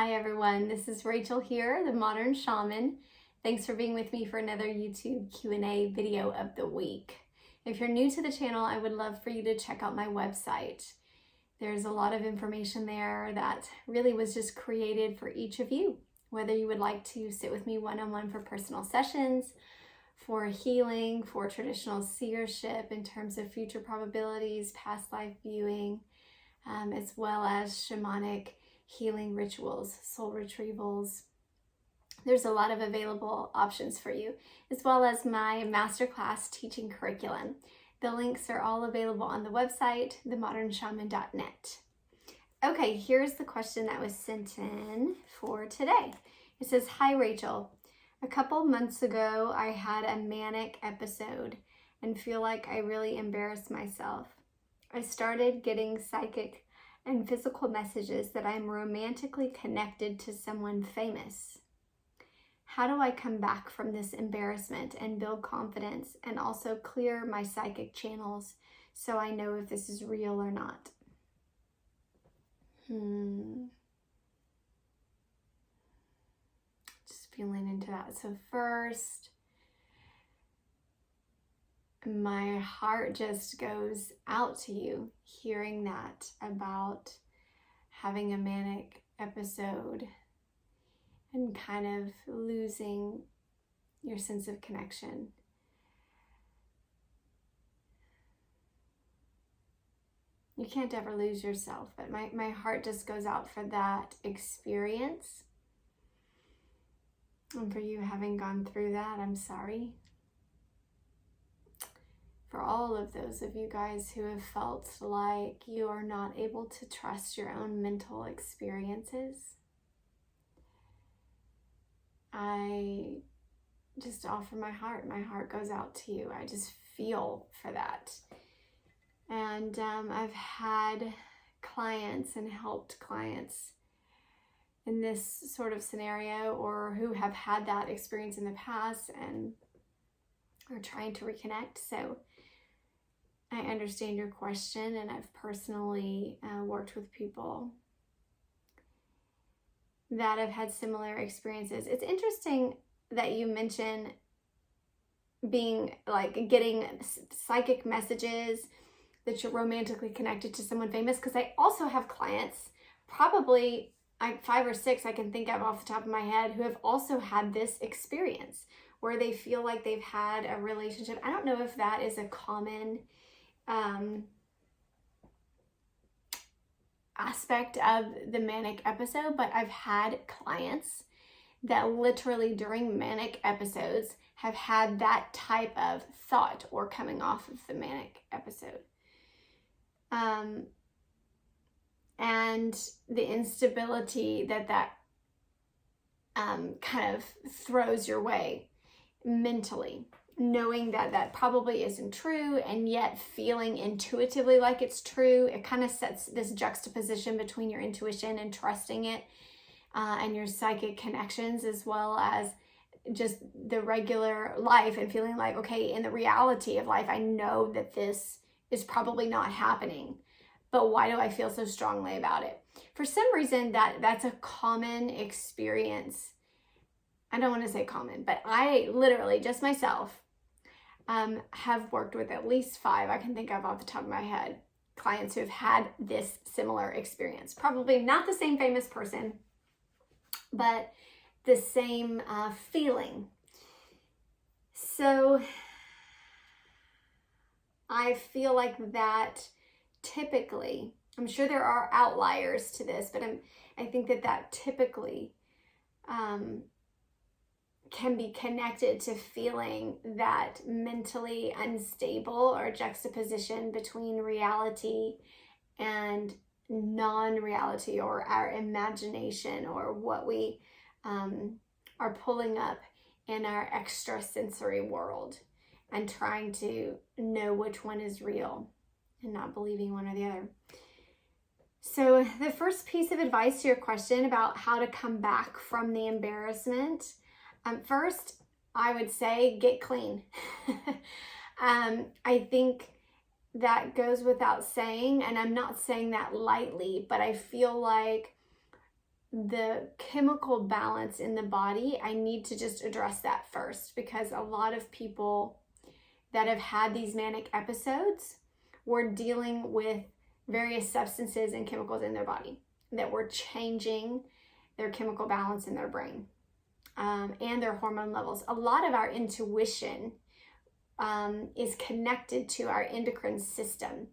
Hi everyone, this is Rachel here, the Modern Shaman. Thanks for being with me for another YouTube Q&A video of the week. If you're new to the channel, I would love for you to check out my website. There's a lot of information there that really was just created for each of you, whether you would like to sit with me one-on-one for personal sessions, for healing, for traditional seership in terms of future probabilities, past life viewing, as well as shamanic healing rituals, soul retrievals. There's a lot of available options for you, as well as my masterclass teaching curriculum. The links are all available on the website, themodernshaman.net. Okay, here's the question that was sent in for today. It says, "Hi Rachel, a couple months ago I had a manic episode and feel like I really embarrassed myself. I started getting psychic and physical messages that I'm romantically connected to someone famous. How do I come back from this embarrassment and build confidence and also clear my psychic channels so I know if this is real or not?" Just feeling into that. So first, my heart just goes out to you hearing that about having a manic episode and kind of losing your sense of connection. You can't ever lose yourself, but my heart just goes out for that experience. And for you having gone through that, I'm sorry. For all of those of you guys who have felt like you are not able to trust your own mental experiences, I just offer my heart. My heart goes out to you. I just feel for that. And I've had clients and helped clients in this sort of scenario, or who have had that experience in the past and are trying to reconnect. So I understand your question, and I've personally worked with people that have had similar experiences. It's interesting that you mention being getting psychic messages that you're romantically connected to someone famous, because I also have clients, probably 5 or 6 I can think of off the top of my head, who have also had this experience where they feel like they've had a relationship. I don't know if that is a common aspect of the manic episode, but I've had clients that literally during manic episodes have had that type of thought or coming off of the manic episode. And the instability that kind of throws your way mentally, knowing that probably isn't true, and yet feeling intuitively like it's true. It kind of sets this juxtaposition between your intuition and trusting it, and your psychic connections, as well as just the regular life and feeling like, okay, in the reality of life, I know that this is probably not happening, but why do I feel so strongly about it? For some reason, that's a common experience. I don't want to say common, but I literally, just myself, have worked with at least 5 I can think of off the top of my head, clients who have had this similar experience. Probably not the same famous person, but the same feeling. So I feel like that typically, I'm sure there are outliers to this, but I think that typically can be connected to feeling that mentally unstable, or juxtaposition between reality and non-reality, or our imagination, or what we are pulling up in our extrasensory world, and trying to know which one is real and not believing one or the other. So the first piece of advice to your question about how to come back from the embarrassment, first, I would say get clean. I think that goes without saying, and I'm not saying that lightly, but I feel like the chemical balance in the body, I need to just address that first, because a lot of people that have had these manic episodes were dealing with various substances and chemicals in their body that were changing their chemical balance in their brain and their hormone levels. A lot of our intuition is connected to our endocrine system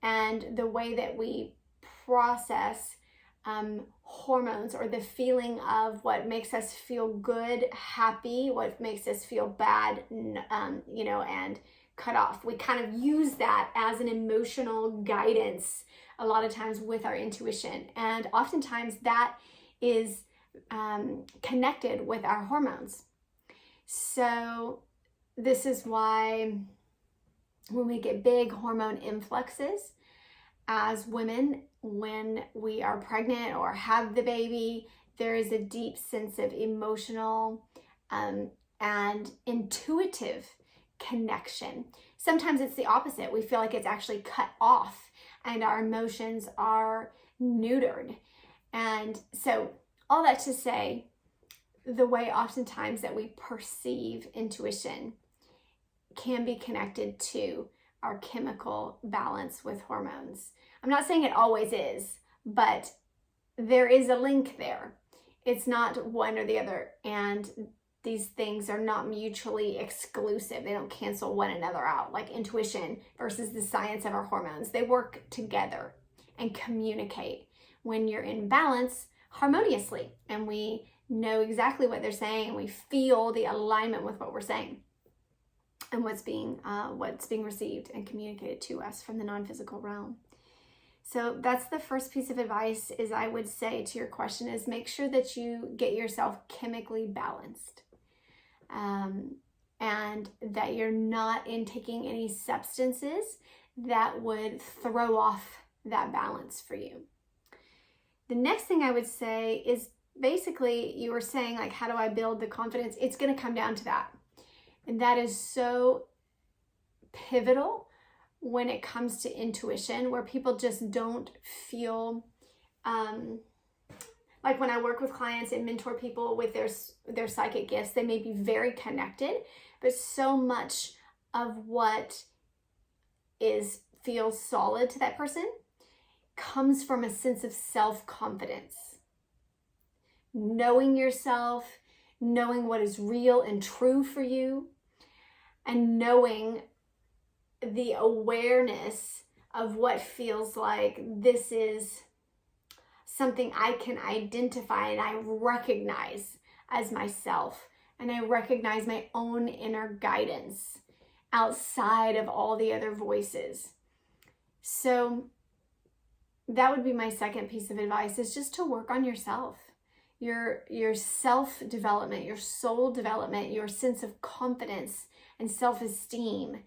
and the way that we process hormones, or the feeling of what makes us feel good, happy, what makes us feel bad, and cut off. We kind of use that as an emotional guidance a lot of times with our intuition. And oftentimes that is connected with our hormones. So this is why when we get big hormone influxes as women, when we are pregnant or have the baby, there is a deep sense of emotional and intuitive connection. Sometimes it's the opposite. We feel like it's actually cut off and our emotions are neutered. And so all that to say, the way oftentimes that we perceive intuition can be connected to our chemical balance with hormones. I'm not saying it always is, but there is a link there. It's not one or the other, and these things are not mutually exclusive. They don't cancel one another out, like intuition versus the science of our hormones. They work together and communicate when you're in balance harmoniously, and we know exactly what they're saying, and we feel the alignment with what we're saying and what's being received and communicated to us from the non-physical realm. So that's the first piece of advice, is I would say to your question, is make sure that you get yourself chemically balanced, and that you're not taking any substances that would throw off that balance for you. The next thing I would say is, basically, you were saying, like, how do I build the confidence? It's going to come down to that. And that is so pivotal when it comes to intuition, where people just don't feel, like when I work with clients and mentor people with their psychic gifts, they may be very connected, but so much of what feels solid to that person comes from a sense of self-confidence. Knowing yourself, knowing what is real and true for you, and knowing the awareness of what feels like this is something I can identify and I recognize as myself, and I recognize my own inner guidance outside of all the other voices. So that would be my second piece of advice, is just to work on yourself. Your self-development, your soul development, your sense of confidence and self-esteem.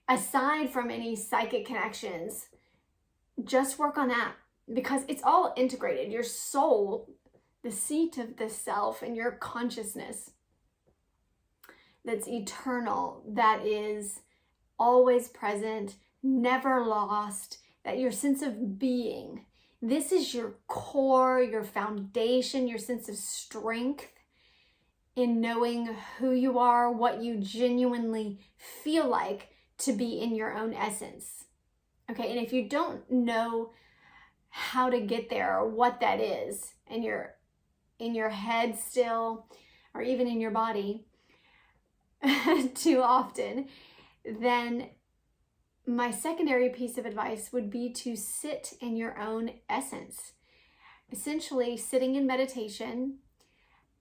Aside from any psychic connections, just work on that, because it's all integrated. Your soul, the seat of the self, and your consciousness that's eternal, that is always present, never lost, that your sense of being, this is your core, your foundation, your sense of strength in knowing who you are, what you genuinely feel like to be in your own essence. Okay, and if you don't know how to get there or what that is, and you're in your head still, or even in your body too often, then my secondary piece of advice would be to sit in your own essence. Essentially, sitting in meditation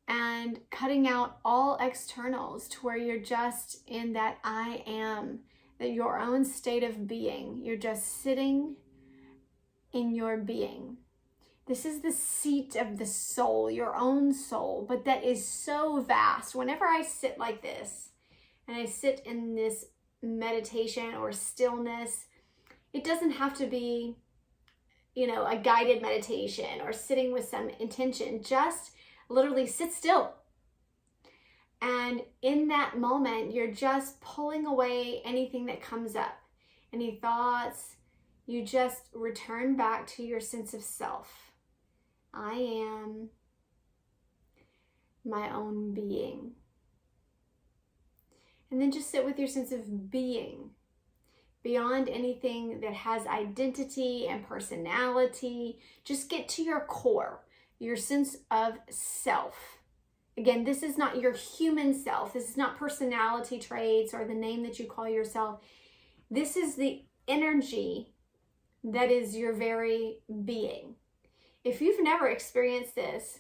and cutting out all externals to where you're just in that I am, that your own state of being. You're just sitting in your being. This is the seat of the soul, your own soul, but that is so vast. Whenever I sit like this, and I sit in this meditation or stillness, it doesn't have to be, a guided meditation or sitting with some intention. Just literally sit still. And in that moment, you're just pulling away anything that comes up, any thoughts. You just return back to your sense of self, I am my own being. And then just sit with your sense of being, beyond anything that has identity and personality. Just get to your core, your sense of self. Again, this is not your human self. This is not personality traits or the name that you call yourself. This is the energy that is your very being. If you've never experienced this,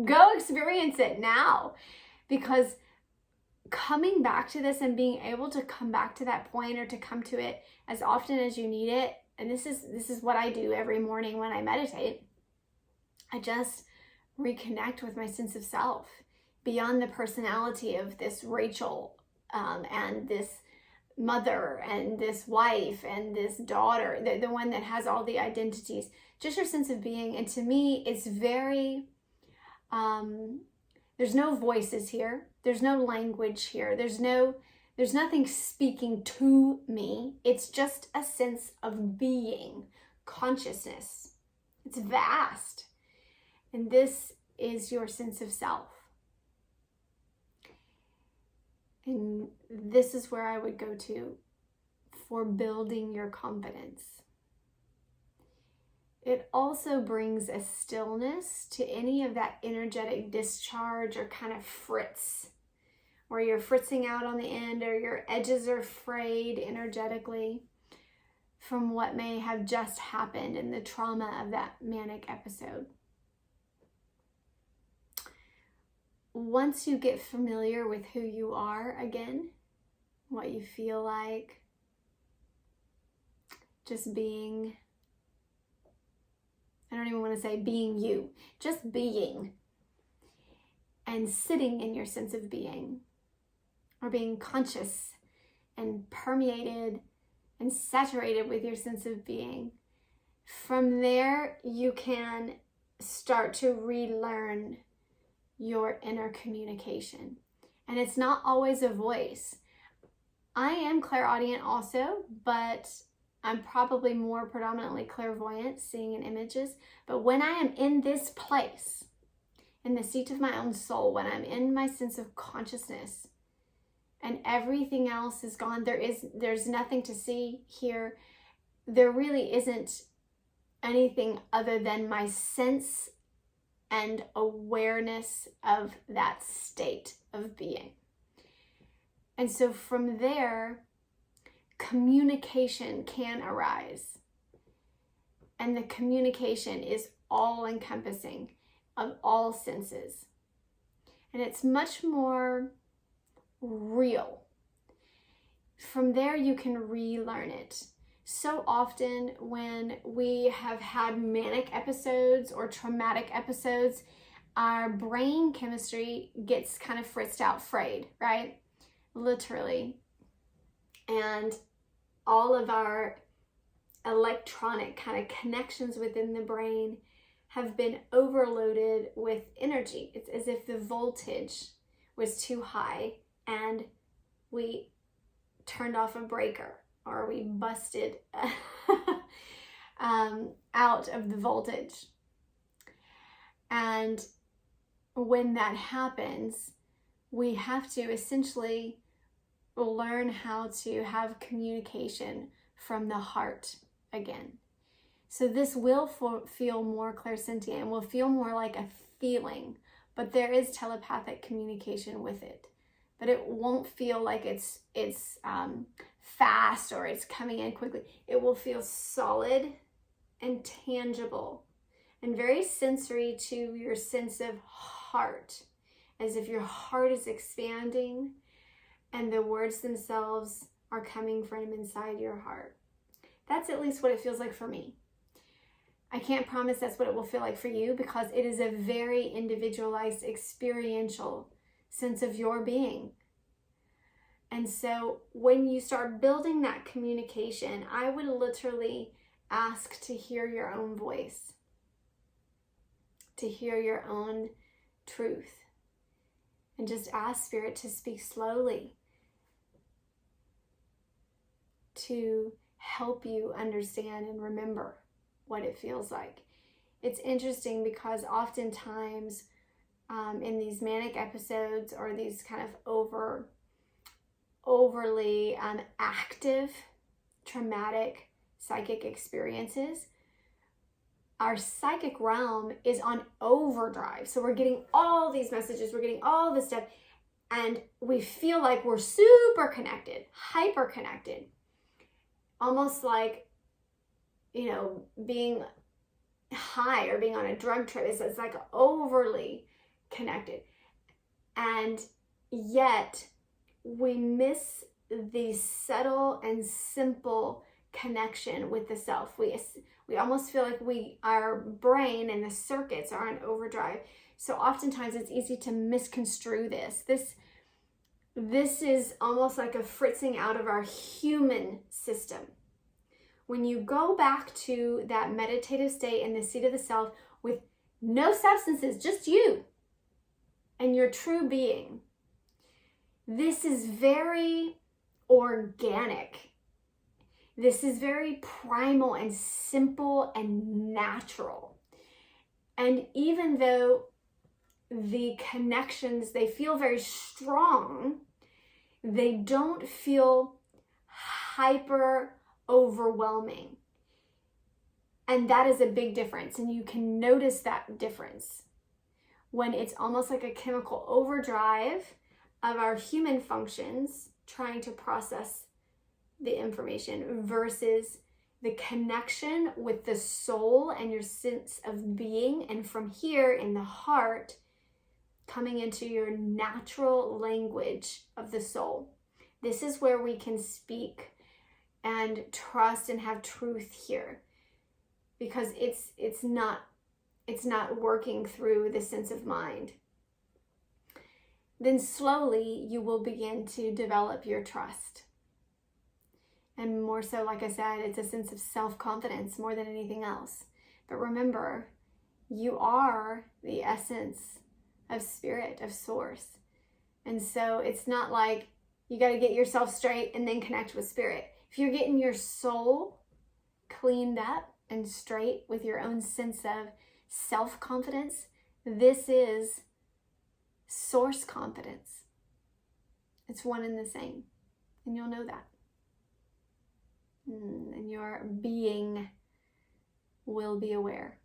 go experience it now, because coming back to this and being able to come back to that point, or to come to it as often as you need it, and this is what I do every morning when I meditate. I just reconnect with my sense of self, beyond the personality of this Rachel and this mother and this wife and this daughter, the one that has all the identities. Just your sense of being. And to me, it's very there's no voices here. There's no language here. There's nothing speaking to me. It's just a sense of being, consciousness. It's vast. And this is your sense of self. And this is where I would go to for building your confidence. It also brings a stillness to any of that energetic discharge or kind of fritz, where you're fritzing out on the end, or your edges are frayed energetically from what may have just happened in the trauma of that manic episode. Once you get familiar with who you are again, what you feel like, just being, I don't even want to say being you, just being, and sitting in your sense of being, or being conscious and permeated and saturated with your sense of being. From there, you can start to relearn your inner communication. And it's not always a voice. I am clairaudient also, but I'm probably more predominantly clairvoyant, seeing in images. But when I am in this place, in the seat of my own soul, when I'm in my sense of consciousness and everything else is gone, there's nothing to see here. There really isn't anything other than my sense and awareness of that state of being. And so from there, communication can arise. And the communication is all encompassing of all senses. And it's much more real. From there, you can relearn it. So often when we have had manic episodes or traumatic episodes, our brain chemistry gets kind of fritzed out, frayed, right? Literally. And all of our electronic kind of connections within the brain have been overloaded with energy. It's as if the voltage was too high and we turned off a breaker, or we busted out of the voltage. And when that happens, we have to essentially learn how to have communication from the heart again. So this will feel more clairsentient, will feel more like a feeling, but there is telepathic communication with it. But it won't feel like it's fast or it's coming in quickly. It will feel solid and tangible and very sensory to your sense of heart, as if your heart is expanding and the words themselves are coming from inside your heart. That's at least what it feels like for me. I can't promise that's what it will feel like for you, because it is a very individualized, experiential sense of your being. And so when you start building that communication, I would literally ask to hear your own voice, to hear your own truth, and just ask Spirit to speak slowly, to help you understand and remember what it feels like. it's interesting because oftentimes in these manic episodes or these kind of overly active, traumatic psychic experiences, our psychic realm is on overdrive. So we're getting all these messages, we're getting all this stuff, and we feel like we're super connected, hyper connected, almost like, you know, being high or being on a drug trip. It's like overly connected. And yet we miss the subtle and simple connection with the self. We almost feel like our brain and the circuits are on overdrive. So oftentimes it's easy to misconstrue this. This is almost like a fritzing out of our human system. When you go back to that meditative state in the seat of the self with no substances, just you and your true being, this is very organic. This is very primal and simple and natural. And even though the connections, they feel very strong, they don't feel hyper overwhelming. And that is a big difference. And you can notice that difference when it's almost like a chemical overdrive of our human functions trying to process the information versus the connection with the soul and your sense of being, and from here in the heart coming into your natural language of the soul. This is where we can speak and trust and have truth here, because it's not working through the sense of mind. Then slowly you will begin to develop your trust. And more so, like I said, it's a sense of self-confidence more than anything else. But remember, you are the essence of spirit, of source. And so it's not like you got to get yourself straight and then connect with spirit. If you're getting your soul cleaned up and straight with your own sense of self-confidence, this is source confidence. It's one and the same. And you'll know that. And your being will be aware.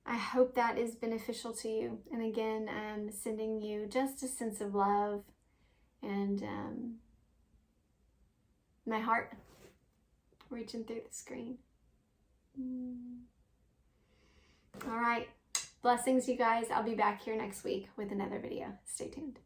I hope that is beneficial to you. And again, I'm sending you just a sense of love and my heart reaching through the screen. All right. Blessings, you guys. I'll be back here next week with another video. Stay tuned.